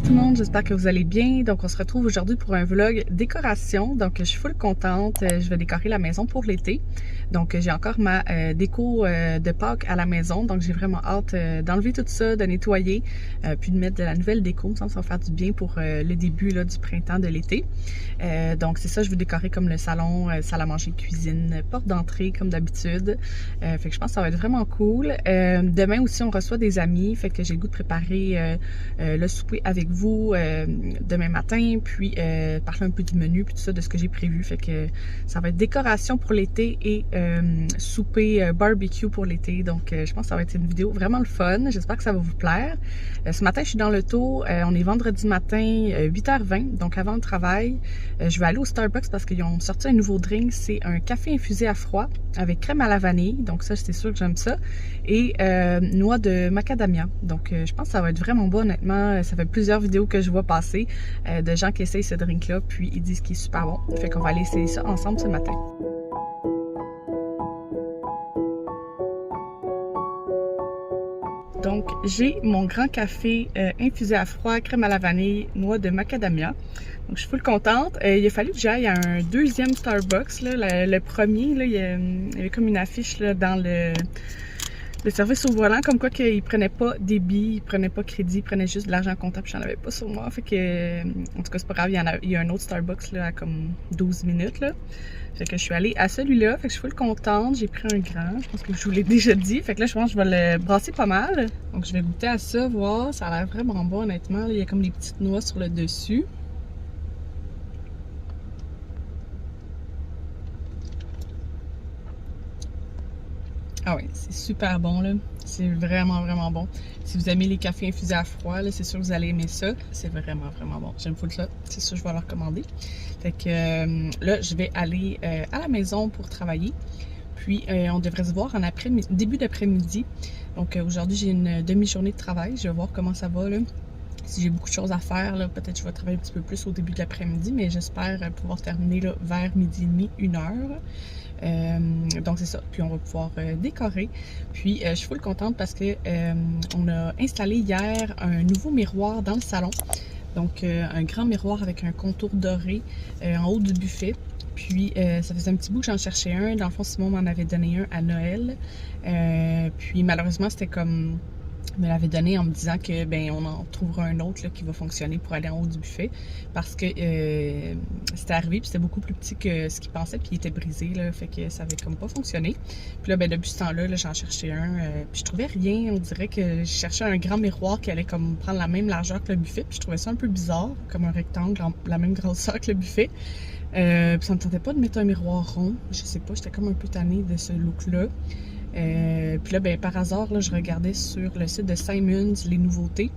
tout le monde, j'espère que vous allez bien. Donc on se retrouve aujourd'hui pour un vlog décoration. Donc je suis full contente, je vais décorer la maison pour l'été. Donc j'ai encore ma déco de Pâques à la maison. Donc j'ai vraiment hâte d'enlever tout ça, de nettoyer, puis de mettre de la nouvelle déco. Ça va faire du bien pour le début là, du printemps de l'été. Donc c'est ça, je veux décorer comme le salon, salle à manger, cuisine, porte d'entrée comme d'habitude. Fait que je pense que ça va être vraiment cool. Demain aussi on reçoit des amis, fait que j'ai le goût de préparer le souper avec vous demain matin, puis parler un peu du menu, puis tout ça, de ce que j'ai prévu. Fait que ça va être décoration pour l'été et souper barbecue pour l'été. Donc je pense que ça va être une vidéo vraiment le fun. J'espère que ça va vous plaire. Ce matin, je suis dans l'auto. On est vendredi matin, 8h20, donc avant le travail. Je vais aller au Starbucks parce qu'ils ont sorti un nouveau drink. C'est un café infusé à froid avec crème à la vanille. Donc ça, c'est sûr que j'aime ça. Et noix de macadamia. Donc je pense que ça va être vraiment bon, honnêtement. Ça fait plusieurs vidéos que je vois passer de gens qui essayent ce drink-là, puis ils disent qu'il est super bon. Fait qu'on va aller essayer ça ensemble ce matin. Donc, j'ai mon grand café infusé à froid, crème à la vanille, noix de macadamia. Donc, je suis full contente. Il a fallu que j'aille à un deuxième Starbucks. Là, le premier, là, il y avait comme une affiche là, dans le service au volant, comme quoi qu'ils prenaient pas débit, ils prenaient pas crédit, ils prenaient juste de l'argent comptable, j'en avais pas sur moi. Fait que, en tout cas, c'est pas grave, il y a un autre Starbucks là, à comme 12 minutes. Là. Fait que je suis allée à celui-là, fait que je suis full contente. J'ai pris un grand, je pense que je vous l'ai déjà dit. Fait que là, je pense que je vais le brasser pas mal. Donc, je vais goûter à ça, voir. Ça a l'air vraiment bon, honnêtement. Là, il y a comme des petites noix sur le dessus. Ah oui, c'est super bon là. C'est vraiment, vraiment bon. Si vous aimez les cafés infusés à froid, c'est sûr que vous allez aimer ça. C'est vraiment, vraiment bon. J'aime full ça. C'est sûr que je vais leur commander. Fait que là, je vais aller à la maison pour travailler. Puis, on devrait se voir en début d'après-midi. Donc, aujourd'hui, j'ai une demi-journée de travail. Je vais voir comment ça va là. Si j'ai beaucoup de choses à faire, peut-être que je vais travailler un petit peu plus au début de l'après-midi, mais j'espère pouvoir terminer là, vers midi et demi, 1h. Donc c'est ça, puis on va pouvoir décorer. Puis je suis full contente parce que on a installé hier un nouveau miroir dans le salon. Donc un grand miroir avec un contour doré en haut du buffet. Puis ça faisait un petit bout que j'en cherchais un. Dans le fond, Simon m'en avait donné un à Noël. Puis malheureusement, c'était comme... me l'avait donné en me disant que ben on en trouvera un autre là, qui va fonctionner pour aller en haut du buffet parce que c'était arrivé puis c'était beaucoup plus petit que ce qu'il pensait puis il était brisé là, fait que ça avait comme pas fonctionné. Puis là ben depuis ce temps-là là, j'en cherchais un puis je trouvais rien, on dirait que je cherchais un grand miroir qui allait comme prendre la même largeur que le buffet puis je trouvais ça un peu bizarre comme un rectangle la même grosseur que le buffet. Puis ça me tentait pas de mettre un miroir rond, je sais pas, j'étais comme un peu tannée de ce look-là. Puis là, ben, par hasard, là, je regardais sur le site de Simons les nouveautés.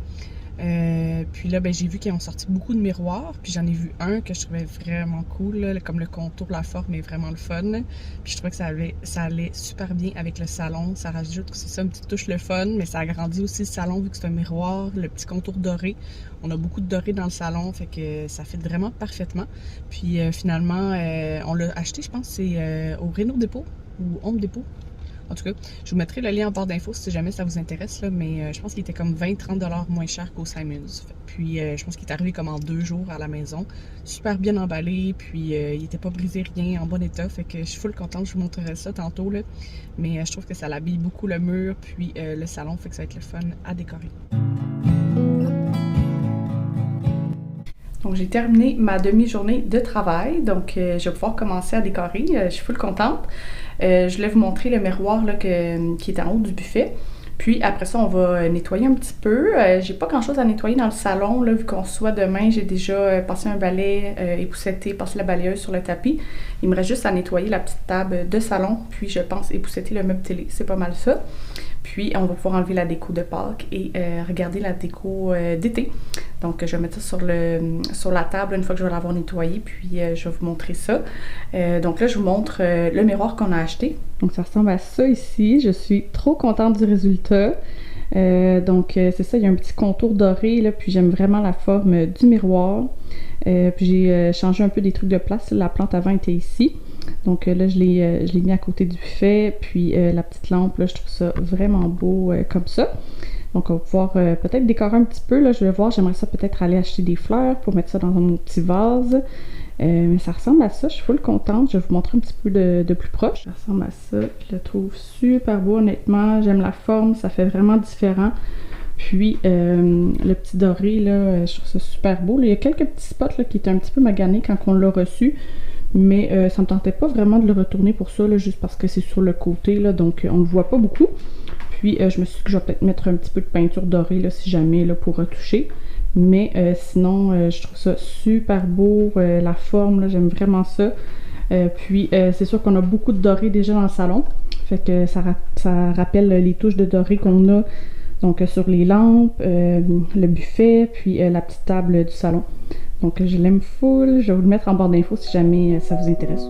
Puis là, ben, j'ai vu qu'ils ont sorti beaucoup de miroirs. Puis j'en ai vu un que je trouvais vraiment cool, là, comme le contour, la forme est vraiment le fun. Puis je trouvais que ça allait super bien avec le salon. Ça rajoute, c'est ça, une petite touche le fun, mais ça agrandit aussi le salon vu que c'est un miroir, le petit contour doré. On a beaucoup de doré dans le salon, fait que ça fait vraiment parfaitement. Puis finalement, on l'a acheté, je pense, c'est au Renault Dépôt ou Home Dépôt. En tout cas, je vous mettrai le lien en barre d'infos si jamais ça vous intéresse, là, mais je pense qu'il était comme 20-30$ moins cher qu'au Simons. Puis je pense qu'il est arrivé comme en 2 jours à la maison. Super bien emballé, puis il était pas brisé, rien, en bon état. Fait que je suis full contente, je vous montrerai ça tantôt. Là. Mais je trouve que ça l'habille beaucoup le mur, puis le salon, fait que ça va être le fun à décorer. Donc, j'ai terminé ma demi-journée de travail, donc je vais pouvoir commencer à décorer. Je suis full contente. Je voulais vous montrer le miroir là, qui est en haut du buffet. Puis après ça, on va nettoyer un petit peu. J'ai pas grand-chose à nettoyer dans le salon, là, vu qu'on soit demain. J'ai déjà passé un balai, épousseté, passé la balayeuse sur le tapis. Il me reste juste à nettoyer la petite table de salon, puis je pense épousseter le meuble télé. C'est pas mal ça. Puis on va pouvoir enlever la déco de Pâques et regarder la déco d'été. Donc je vais mettre ça sur la table une fois que je vais l'avoir nettoyé, puis je vais vous montrer ça. Donc là je vous montre le miroir qu'on a acheté. Donc ça ressemble à ça ici. Je suis trop contente du résultat. Donc c'est ça, il y a un petit contour doré là, puis j'aime vraiment la forme du miroir. Puis j'ai changé un peu des trucs de place. La plante avant était ici. Donc là, je l'ai mis à côté du buffet. Puis la petite lampe, là, je trouve ça vraiment beau comme ça. Donc on va pouvoir peut-être décorer un petit peu, là, je vais voir, j'aimerais ça peut-être aller acheter des fleurs pour mettre ça dans mon petit vase. Mais ça ressemble à ça, je suis full contente, je vais vous montrer un petit peu de plus proche. Ça ressemble à ça, je le trouve super beau honnêtement, j'aime la forme, ça fait vraiment différent. Puis le petit doré, là, je trouve ça super beau. Là, il y a quelques petits spots là, qui étaient un petit peu maganés quand on l'a reçu. Mais ça me tentait pas vraiment de le retourner pour ça, là, juste parce que c'est sur le côté, là, donc on le voit pas beaucoup. Puis je me suis dit que je vais peut-être mettre un petit peu de peinture dorée, là, si jamais, là, pour retoucher. Mais sinon, je trouve ça super beau, la forme, là, j'aime vraiment ça. Puis c'est sûr qu'on a beaucoup de doré déjà dans le salon. Fait que ça rappelle les touches de doré qu'on a donc sur les lampes, le buffet, puis la petite table du salon. Donc je l'aime full, je vais vous le mettre en barre d'infos si jamais ça vous intéresse.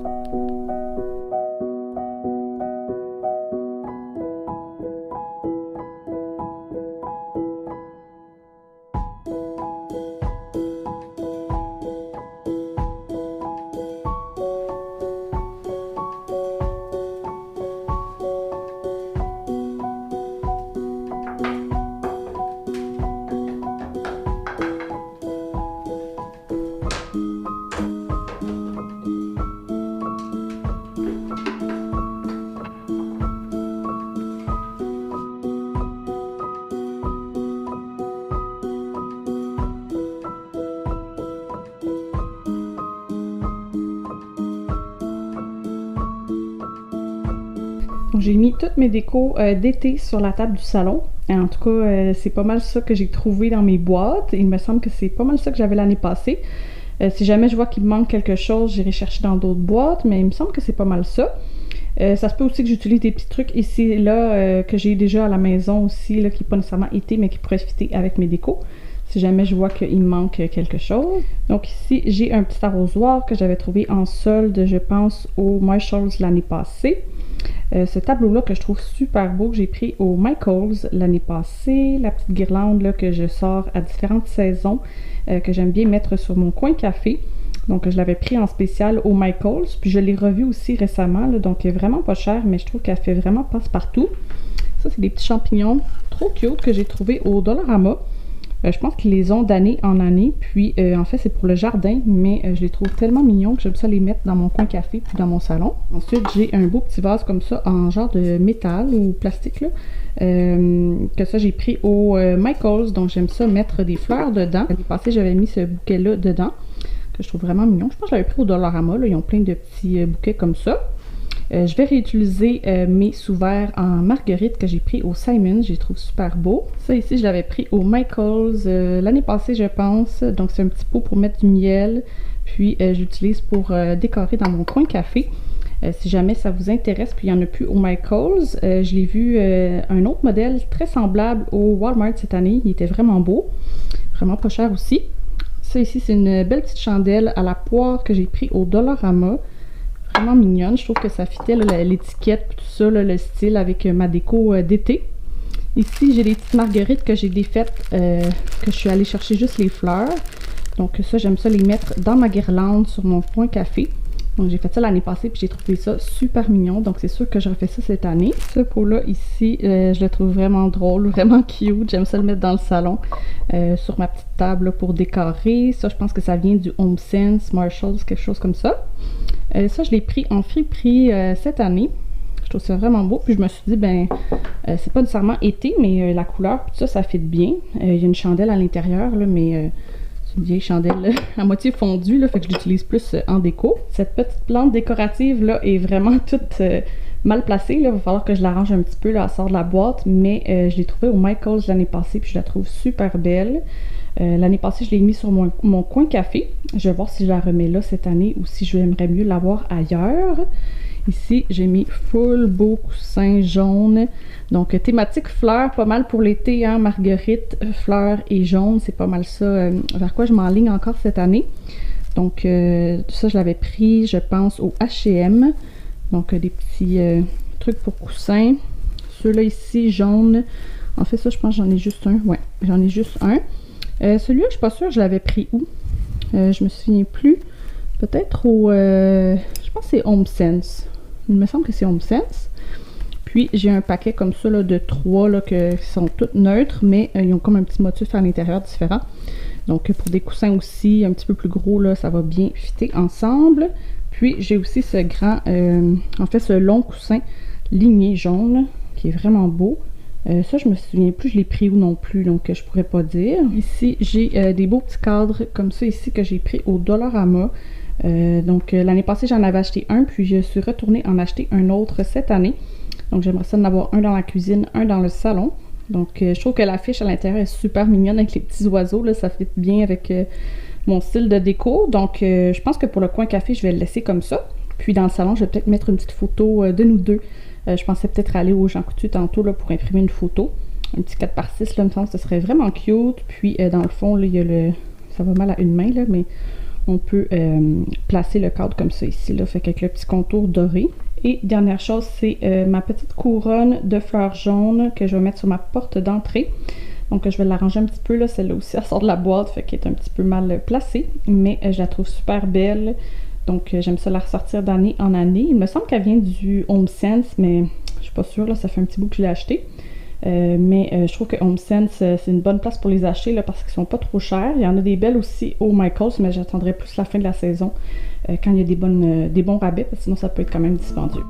J'ai mis toutes mes décos d'été sur la table du salon. En tout cas, c'est pas mal ça que j'ai trouvé dans mes boîtes. Il me semble que c'est pas mal ça que j'avais l'année passée. Si jamais je vois qu'il me manque quelque chose, j'irai chercher dans d'autres boîtes, mais il me semble que c'est pas mal ça. Ça se peut aussi que j'utilise des petits trucs ici et là que j'ai déjà à la maison aussi, là, qui n'est pas nécessairement été, mais qui pourrait fitter avec mes décos. Si jamais je vois qu'il me manque quelque chose. Donc ici, j'ai un petit arrosoir que j'avais trouvé en solde, je pense, au Marshalls l'année passée. Ce tableau-là que je trouve super beau, que j'ai pris au Michaels l'année passée. La petite guirlande là, que je sors à différentes saisons, que j'aime bien mettre sur mon coin café. Donc je l'avais pris en spécial au Michaels, puis je l'ai revu aussi récemment, là, donc vraiment pas cher, mais je trouve qu'elle fait vraiment passe-partout. Ça, c'est des petits champignons trop cute que j'ai trouvé au Dollarama. Je pense qu'ils les ont d'année en année, puis en fait c'est pour le jardin, mais je les trouve tellement mignons que j'aime ça les mettre dans mon coin café puis dans mon salon. Ensuite j'ai un beau petit vase comme ça en genre de métal ou plastique là, que ça j'ai pris au Michaels, donc j'aime ça mettre des fleurs dedans. L'année passée j'avais mis ce bouquet là dedans, que je trouve vraiment mignon. Je pense que je l'avais pris au Dollarama, là, ils ont plein de petits bouquets comme ça. Je vais réutiliser mes sous-verts en marguerite que j'ai pris au Simon, je les trouve super beaux. Ça ici, je l'avais pris au Michaels l'année passée, je pense. Donc c'est un petit pot pour mettre du miel. Puis j'utilise pour décorer dans mon coin café. Si jamais ça vous intéresse, puis il n'y en a plus au Michaels. Je l'ai vu un autre modèle très semblable au Walmart cette année. Il était vraiment beau. Vraiment pas cher aussi. Ça ici, c'est une belle petite chandelle à la poire que j'ai pris au Dollarama. Vraiment mignonne, je trouve que ça fitait l'étiquette tout ça, là, le style avec ma déco d'été. Ici j'ai des petites marguerites que j'ai défaites, que je suis allée chercher juste les fleurs. Donc ça, j'aime ça les mettre dans ma guirlande sur mon coin café. Donc j'ai fait ça l'année passée puis j'ai trouvé ça super mignon, donc c'est sûr que je refais ça cette année. Ce pot-là ici, je le trouve vraiment drôle, vraiment cute, j'aime ça le mettre dans le salon, sur ma petite table là, pour décorer. Ça, je pense que ça vient du HomeSense, Marshalls, quelque chose comme ça. Ça, je l'ai pris en friperie cette année. Je trouve ça vraiment beau. Puis je me suis dit, ben, c'est pas nécessairement été, mais la couleur, tout ça, ça fit bien. Il y a une chandelle à l'intérieur, là, mais c'est une vieille chandelle là, à moitié fondue, là, fait que je l'utilise plus en déco. Cette petite plante décorative là est vraiment toute mal placée. Il va falloir que je l'arrange un petit peu, là, elle sort de la boîte, mais je l'ai trouvée au Michaels l'année passée, puis je la trouve super belle. L'année passée, je l'ai mis sur mon coin café. Je vais voir si je la remets là cette année ou si j'aimerais mieux l'avoir ailleurs. Ici, j'ai mis full beau coussin jaune. Donc, thématique fleurs, pas mal pour l'été, hein, marguerite, fleurs et jaune. C'est pas mal ça vers quoi je m'enligne encore cette année. Donc, ça, je l'avais pris, je pense, au H&M. Donc, des petits trucs pour coussins. Ceux-là ici, jaune. En fait, ça, je pense que j'en ai juste un. Ouais, j'en ai juste un. Celui-là, je suis pas sûre, je l'avais pris où? Je me souviens plus. Peut-être au... je pense que c'est HomeSense. Il me semble que c'est HomeSense. Puis j'ai un paquet comme ça là, de 3 là, qui sont toutes neutres, mais ils ont comme un petit motif à l'intérieur différent. Donc pour des coussins aussi un petit peu plus gros, là, ça va bien fitter ensemble. Puis j'ai aussi ce grand, en fait ce long coussin ligné jaune, qui est vraiment beau. Ça, je me souviens plus, je l'ai pris où non plus, donc je pourrais pas dire. Ici, j'ai des beaux petits cadres comme ça ici que j'ai pris au Dollarama. Donc l'année passée, j'en avais acheté un, puis je suis retournée en acheter un autre cette année. Donc j'aimerais ça en avoir un dans la cuisine, un dans le salon. Donc je trouve que l'affiche à l'intérieur est super mignonne avec les petits oiseaux, là, ça fit bien avec mon style de déco. Donc je pense que pour le coin café, je vais le laisser comme ça. Puis dans le salon, je vais peut-être mettre une petite photo de nous deux. Je pensais peut-être aller au Jean Coutu tantôt là, pour imprimer une photo. Un petit 4x6, là, me semble que ce serait vraiment cute. Puis dans le fond, là, il y a le... Ça va mal à une main, là, mais on peut placer le cadre comme ça ici, là, fait qu'avec le petit contour doré. Et dernière chose, c'est ma petite couronne de fleurs jaunes que je vais mettre sur ma porte d'entrée. Donc je vais l'arranger un petit peu, là, celle-là aussi, elle sort de la boîte, fait qu'elle est un petit peu mal placée, mais je la trouve super belle. Donc j'aime ça la ressortir d'année en année. Il me semble qu'elle vient du Home Sense, mais je suis pas sûre, là, ça fait un petit bout que je l'ai acheté. Mais je trouve que Home Sense, c'est une bonne place pour les acheter là, parce qu'ils sont pas trop chers. Il y en a des belles aussi au Michaels, mais j'attendrai plus la fin de la saison quand il y a des bons rabais, parce que sinon ça peut être quand même dispendieux.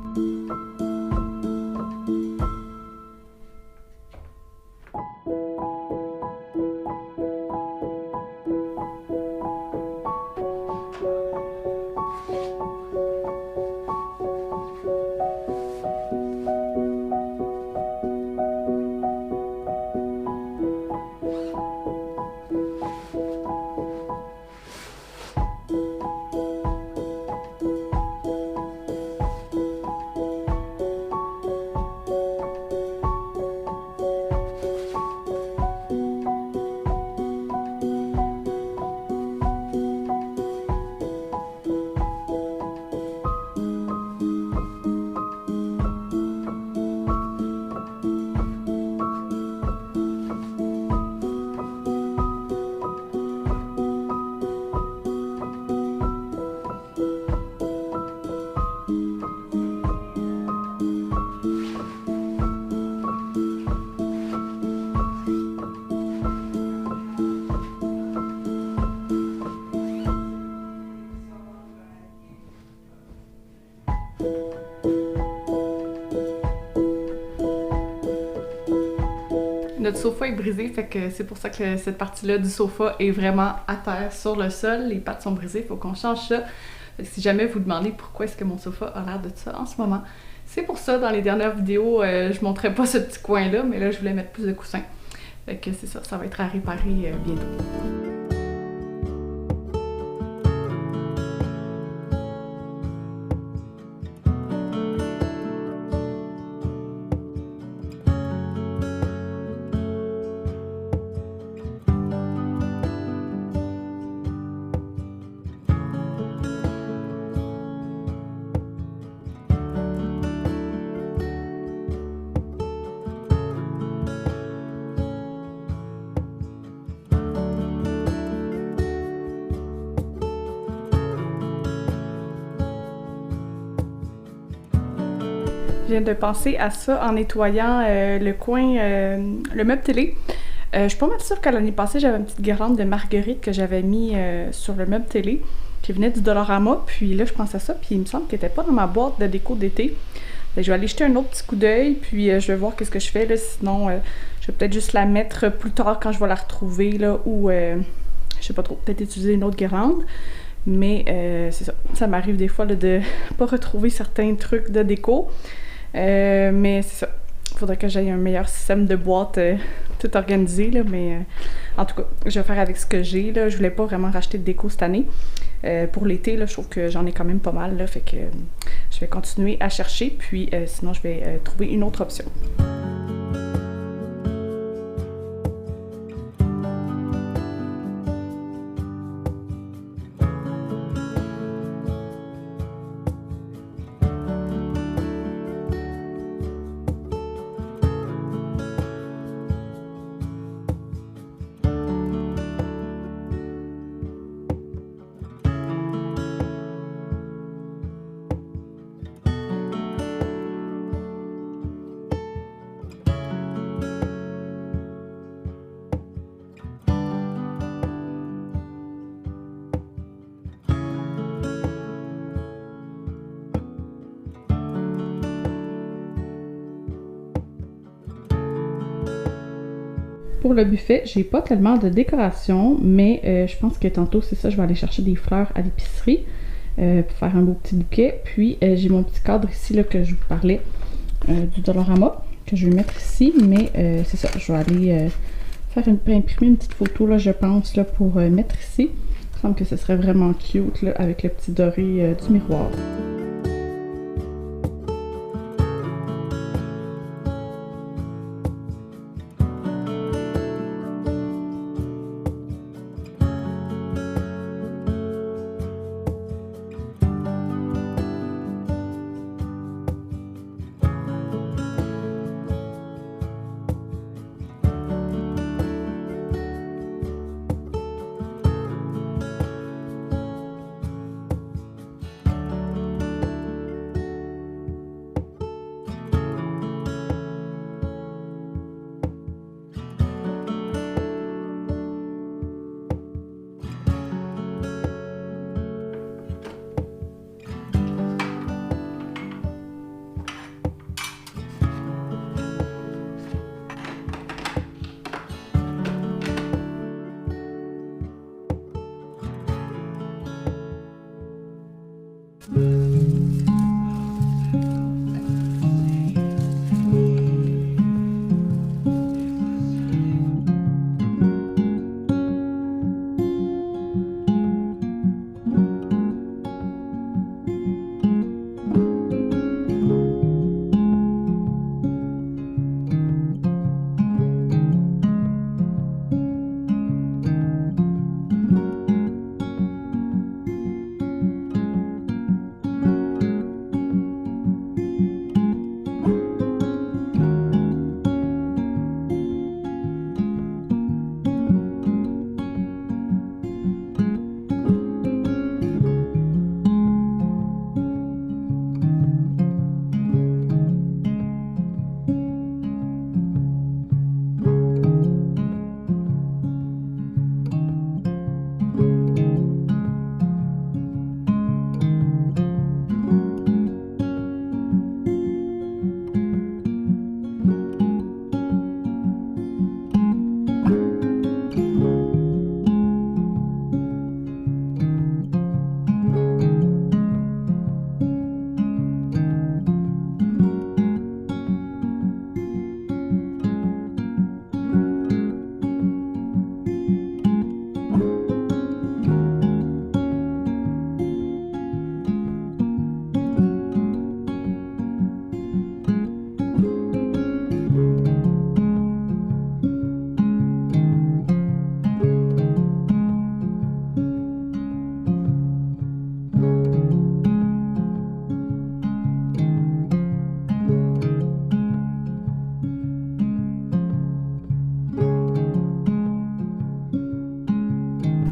Notre sofa est brisé, fait que c'est pour ça que cette partie-là du sofa est vraiment à terre sur le sol. Les pattes sont brisées, il faut qu'on change ça. Si jamais vous demandez pourquoi est-ce que mon sofa a l'air de ça en ce moment, c'est pour ça. Dans les dernières vidéos, je montrais pas ce petit coin-là, mais là, je voulais mettre plus de coussins. Fait que c'est ça, ça va être à réparer bientôt. Je viens de penser à ça en nettoyant le coin, le meuble télé. Je suis pas mal sûre qu'à l'année passée, j'avais une petite guirlande de marguerite que j'avais mis sur le meuble télé, qui venait du Dollarama. Puis là, je pense à ça, puis il me semble qu'elle était pas dans ma boîte de déco d'été. Je vais aller jeter un autre petit coup d'œil, puis je vais voir qu'est-ce que je fais. Là. Sinon, je vais peut-être juste la mettre plus tard quand je vais la retrouver, là, ou je sais pas trop, peut-être utiliser une autre guirlande. Mais c'est ça. Ça m'arrive des fois là, de pas retrouver certains trucs de déco. Mais c'est ça. Il faudrait que j'aille un meilleur système de boîte tout organisé, là, mais en tout cas, je vais faire avec ce que j'ai. Là. Je voulais pas vraiment racheter de déco cette année. Pour l'été, là, je trouve que j'en ai quand même pas mal, là, fait que je vais continuer à chercher, puis sinon je vais trouver une autre option. Pour le buffet, j'ai pas tellement de décoration, mais je pense que tantôt, c'est ça, je vais aller chercher des fleurs à l'épicerie pour faire un beau petit bouquet. Puis j'ai mon petit cadre ici là, que je vous parlais du Dollarama, que je vais mettre ici, mais c'est ça, je vais aller imprimer une petite photo, là, je pense, là, pour mettre ici. Il me semble que ce serait vraiment cute là, avec le petit doré du miroir.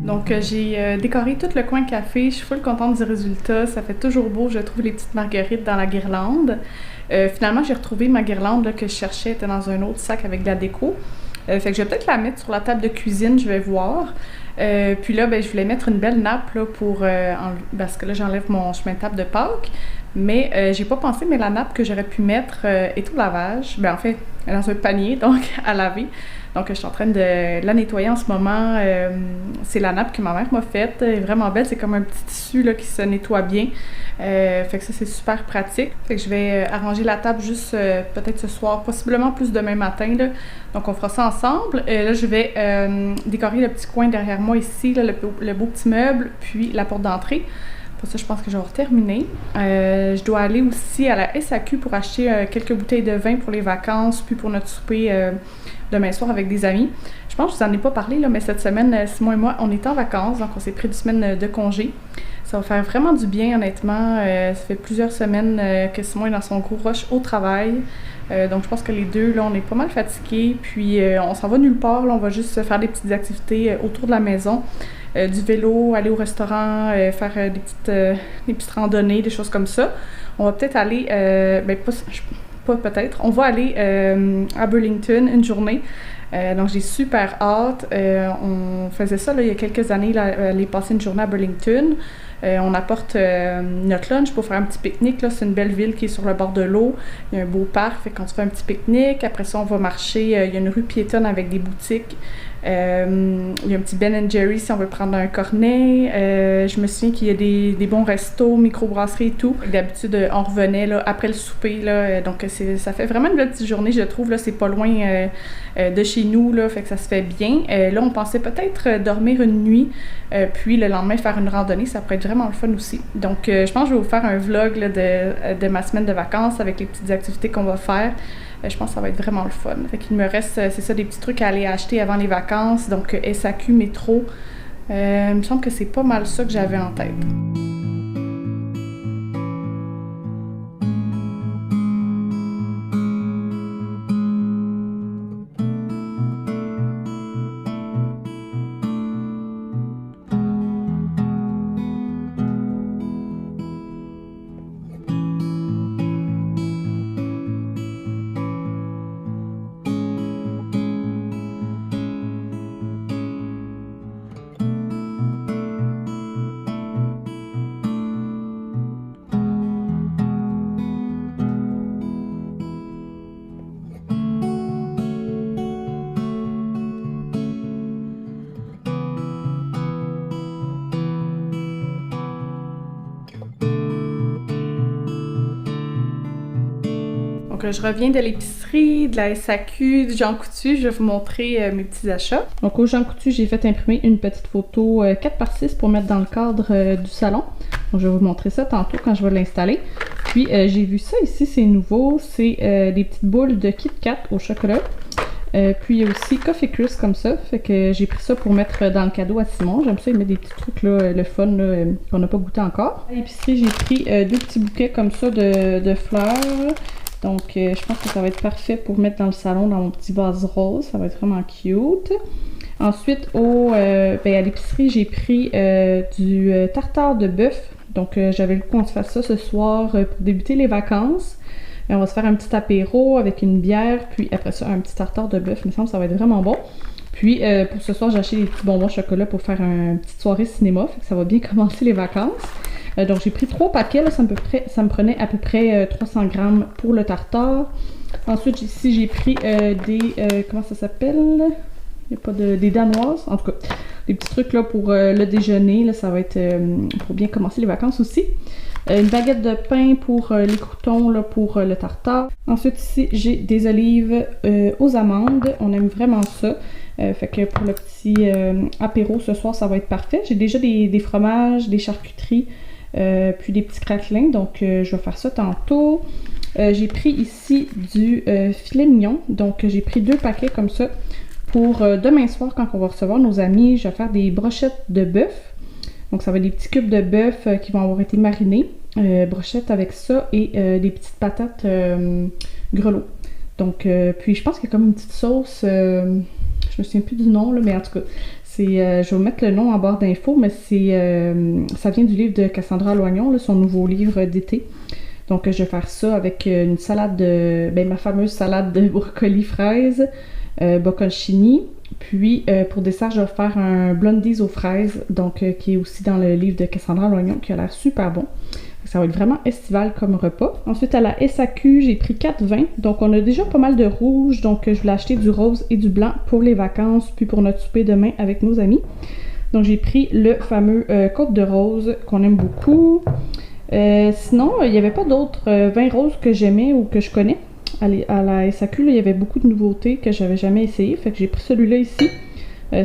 Donc j'ai décoré tout le coin café, je suis full contente du résultat, ça fait toujours beau, je trouve les petites marguerites dans la guirlande. Finalement j'ai retrouvé ma guirlande là, que je cherchais, elle était dans un autre sac avec de la déco. Fait que je vais peut-être la mettre sur la table de cuisine, je vais voir. Puis là, ben, je voulais mettre une belle nappe là, parce que là j'enlève mon chemin de table de Pâques. Mais j'ai pas pensé, mais la nappe que j'aurais pu mettre est au lavage. Ben en fait, elle est dans un panier, donc à laver. Donc je suis en train de la nettoyer en ce moment. C'est la nappe que ma mère m'a faite. Elle est vraiment belle, c'est comme un petit tissu là, qui se nettoie bien. Fait que ça c'est super pratique. Fait que je vais arranger la table juste peut-être ce soir, possiblement plus demain matin. Là. Donc on fera ça ensemble. Là je vais décorer le petit coin derrière moi ici, là, le beau petit meuble, puis la porte d'entrée. Pour ça, je pense que je vais terminer. Je dois aller aussi à la SAQ pour acheter quelques bouteilles de vin pour les vacances, puis pour notre souper demain soir avec des amis. Je pense que je vous en ai pas parlé, là, mais cette semaine, Simon et moi, on est en vacances, donc on s'est pris 2 semaines de congé. Ça va faire vraiment du bien, honnêtement. Ça fait plusieurs semaines que Simon est dans son gros rush au travail. Donc je pense que les deux, là, on est pas mal fatigués. Puis on s'en va nulle part, là, on va juste faire des petites activités autour de la maison. Du vélo, aller au restaurant, faire des petites randonnées, des choses comme ça. On va peut-être aller, pas peut-être, on va aller à Burlington une journée. Donc j'ai super hâte. On faisait ça là, il y a quelques années, là, aller passer une journée à Burlington. On apporte notre lunch pour faire un petit pique-nique. Là. C'est une belle ville qui est sur le bord de l'eau. Il y a un beau parc, fait qu'on se fait un petit pique-nique. Après ça, on va marcher. Il y a une rue piétonne avec des boutiques. Il y a un petit Ben & Jerry si on veut prendre un cornet. Je me souviens qu'il y a des bons restos, microbrasseries et tout. D'habitude, on revenait là, après le souper. Là, donc, ça fait vraiment une belle petite journée, je trouve. Là, c'est pas loin de chez nous, là, fait que ça se fait bien. Là, on pensait peut-être dormir une nuit, puis le lendemain faire une randonnée. Ça pourrait être vraiment le fun aussi. Donc, je pense que je vais vous faire un vlog là, de ma semaine de vacances avec les petites activités qu'on va faire. Je pense que ça va être vraiment le fun. Fait qu'il me reste, c'est ça, des petits trucs à aller acheter avant les vacances. Donc, SAQ, métro. Il me semble que c'est pas mal ça que j'avais en tête. Donc, je reviens de l'épicerie, de la SAQ, du Jean Coutu. Je vais vous montrer mes petits achats. Donc, au Jean Coutu, j'ai fait imprimer une petite photo 4x6 pour mettre dans le cadre du salon. Donc, je vais vous montrer ça tantôt quand je vais l'installer. Puis, j'ai vu ça ici, c'est nouveau. C'est des petites boules de Kit Kat au chocolat. Puis, il y a aussi Coffee Crisp comme ça. Fait que j'ai pris ça pour mettre dans le cadeau à Simon. J'aime ça, il met des petits trucs, là, le fun, là, qu'on n'a pas goûté encore. À l'épicerie, j'ai pris 2 petits bouquets comme ça de fleurs. Donc, je pense que ça va être parfait pour mettre dans le salon, dans mon petit vase rose. Ça va être vraiment cute. Ensuite, à l'épicerie, j'ai pris du tartare de bœuf. Donc, j'avais le coup qu'on se fasse ça ce soir pour débuter les vacances. On va se faire un petit apéro avec une bière, puis après ça, un petit tartare de bœuf. Il me semble que ça va être vraiment bon. Puis, pour ce soir, j'ai acheté des petits bonbons au chocolat pour faire une petite soirée cinéma. Fait que ça va bien commencer les vacances. Donc, j'ai pris 3 paquets. Là, ça me prenait à peu près 300 grammes pour le tartare. Ensuite, ici, j'ai pris comment ça s'appelle? Il n'y a pas des danoises. En tout cas, des petits trucs là pour le déjeuner. Là, ça va être pour bien commencer les vacances aussi. Une baguette de pain pour les croûtons là, pour le tartare. Ensuite, ici, j'ai des olives aux amandes. On aime vraiment ça. Fait que pour le petit apéro ce soir, ça va être parfait. J'ai déjà des fromages, des charcuteries, puis des petits craquelins. Donc, je vais faire ça tantôt. J'ai pris ici du filet mignon. Donc, j'ai pris 2 paquets comme ça. Pour demain soir, quand on va recevoir nos amis, je vais faire des brochettes de bœuf. Donc, ça va être des petits cubes de bœuf qui vont avoir été marinés. Brochettes avec ça et des petites patates grelots. Donc, puis je pense qu'il y a comme une petite sauce, je me souviens plus du nom, là, mais en tout cas, je vais vous mettre le nom en barre d'infos, mais ça vient du livre de Cassandra Loignon, là, son nouveau livre d'été. Donc, je vais faire ça avec une salade ma fameuse salade de brocoli fraise, bocconcini. Puis, pour dessert, je vais faire un blondies aux fraises, donc qui est aussi dans le livre de Cassandra Loignon, qui a l'air super bon. Ça va être vraiment estival comme repas. Ensuite, à la SAQ, j'ai pris 4 vins. Donc, on a déjà pas mal de rouge. Donc, je voulais acheter du rose et du blanc pour les vacances, puis pour notre souper demain avec nos amis. Donc, j'ai pris le fameux Côte de Rose qu'on aime beaucoup. Sinon, il n'y avait pas d'autres vins roses que j'aimais ou que je connais. À la SAQ, là, il y avait beaucoup de nouveautés que j'avais jamais essayé. Fait que j'ai pris celui-là ici.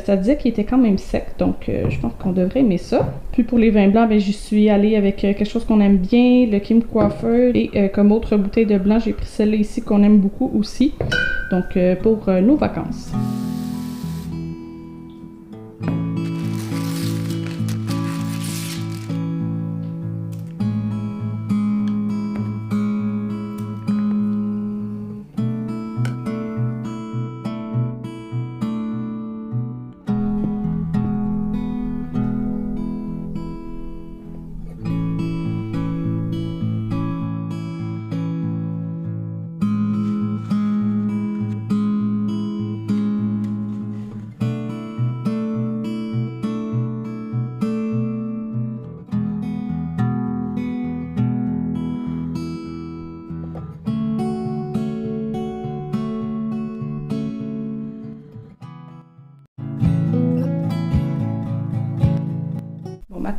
Ça disait qu'il était quand même sec, donc je pense qu'on devrait aimer ça. Puis pour les vins blancs, j'y suis allée avec quelque chose qu'on aime bien, le Kim Crawford. Et comme autre bouteille de blanc, j'ai pris celle-là ici qu'on aime beaucoup aussi. Donc pour nos vacances.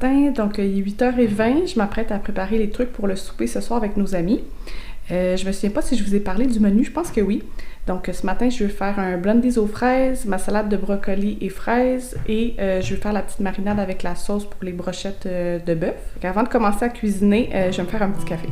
matin, donc il est 8h20, je m'apprête à préparer les trucs pour le souper ce soir avec nos amis. Je me souviens pas si je vous ai parlé du menu, je pense que oui. Donc ce matin, je vais faire un blondies aux fraises, ma salade de brocoli et fraises et je vais faire la petite marinade avec la sauce pour les brochettes de bœuf. Avant de commencer à cuisiner, je vais me faire un petit café.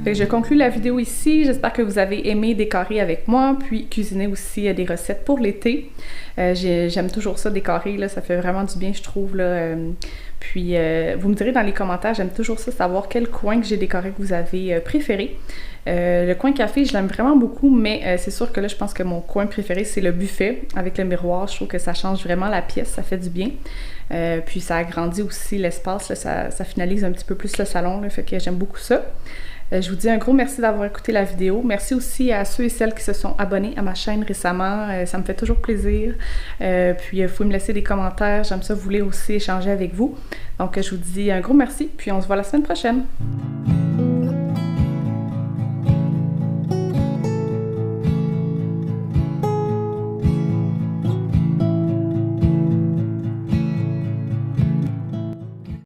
Fait que je conclue la vidéo ici. J'espère que vous avez aimé décorer avec moi, puis cuisiner aussi des recettes pour l'été. J'aime toujours ça, décorer, là, ça fait vraiment du bien, je trouve. Là. Puis vous me direz dans les commentaires, j'aime toujours ça, savoir quel coin que j'ai décoré que vous avez préféré. Le coin café, je l'aime vraiment beaucoup, mais c'est sûr que là, je pense que mon coin préféré, c'est le buffet avec le miroir. Je trouve que ça change vraiment la pièce, ça fait du bien. Puis ça agrandit aussi l'espace, ça finalise un petit peu plus le salon, là, fait que j'aime beaucoup ça. Je vous dis un gros merci d'avoir écouté la vidéo. Merci aussi à ceux et celles qui se sont abonnés à ma chaîne récemment. Ça me fait toujours plaisir. Puis, vous pouvez me laisser des commentaires. J'aime ça, vous voulez aussi échanger avec vous. Donc, je vous dis un gros merci. Puis, on se voit la semaine prochaine.